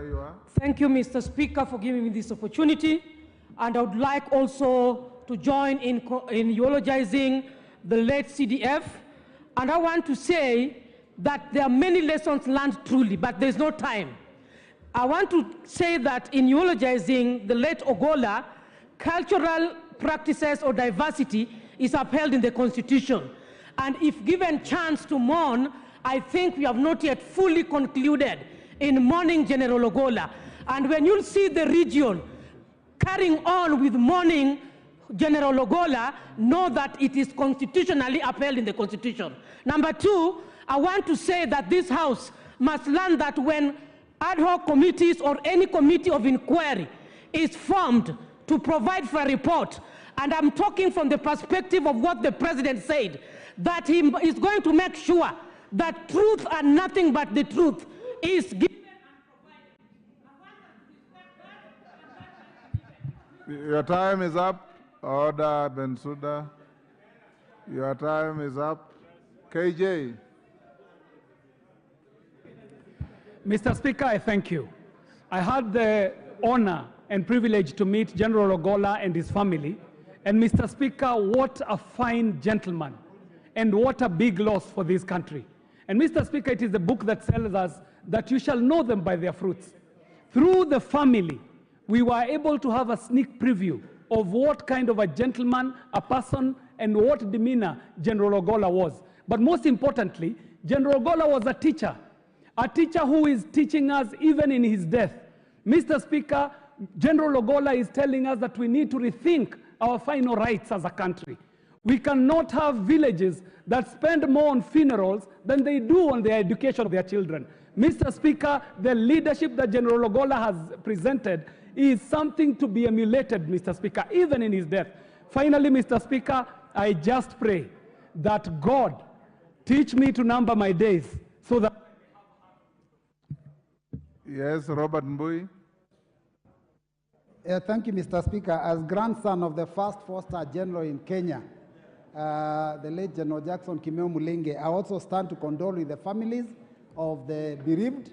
There you are. Thank you, Mr. Speaker, for giving me this opportunity. And I would like also to join in eulogizing the late CDF. And I want to say that there are many lessons learned truly, but there's no time. I want to say that in eulogizing the late Ogola, cultural practices or diversity is upheld in the Constitution. And if given chance to mourn, I think we have not yet fully concluded in mourning General Ogola. And when you see the region carrying on with mourning General Ogola, know that it is constitutionally upheld in the Constitution. Number two, I want to say that this House must learn that when ad hoc committees or any committee of inquiry is formed to provide for a report, and I'm talking from the perspective of what the President said, that he is going to make sure that truth and nothing but the truth is given and provided. Your time is up. Order, Bensouda. Your time is up. KJ. Mr. Speaker, I thank you. I had the honor and privilege to meet General Ogola and his family. And Mr. Speaker, what a fine gentleman and what a big loss for this country. And Mr. Speaker, it is the book that tells us that you shall know them by their fruits. Through the family, we were able to have a sneak preview of what kind of a gentleman, a person, and what demeanor General Ogola was. But most importantly, General Ogola was a teacher who is teaching us even in his death. Mr. Speaker, General Ogola is telling us that we need to rethink our final rights as a country. We cannot have villages that spend more on funerals than they do on the education of their children. Mr. Speaker, the leadership that General Ogola has presented is something to be emulated, Mr. Speaker, even in his death. Finally, Mr. Speaker, I just pray that God teach me to number my days so that... Yes, Robert Mbui. Thank you, Mr. Speaker. As grandson of the first four-star general in Kenya, the late General Jackson Kimeo Mulenge, I also stand to condole with the families of the bereaved.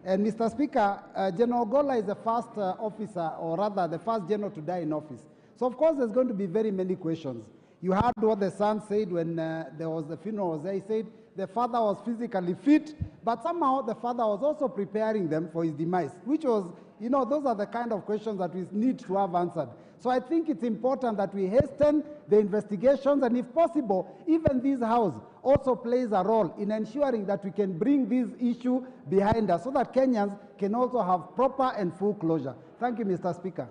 And Mr. Speaker, General Ogola is the first officer, or rather the first general to die in office. So of course there's going to be very many questions. You heard what the son said when there was the funeral was there. He said the father was physically fit, but somehow the father was also preparing them for his demise, which was, you know, those are the kind of questions that we need to have answered. So I think it's important that we hasten the investigations, and if possible, even this House also plays a role in ensuring that we can bring this issue behind us so that Kenyans can also have proper and full closure. Thank you, Mr. Speaker.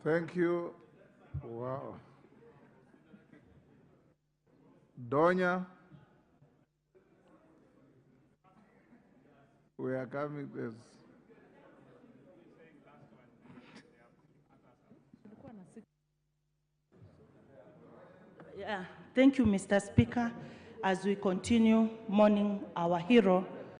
Thank you. Wow. Donya. We are coming this. Yeah, thank you, Mr. Speaker. As we continue mourning our hero,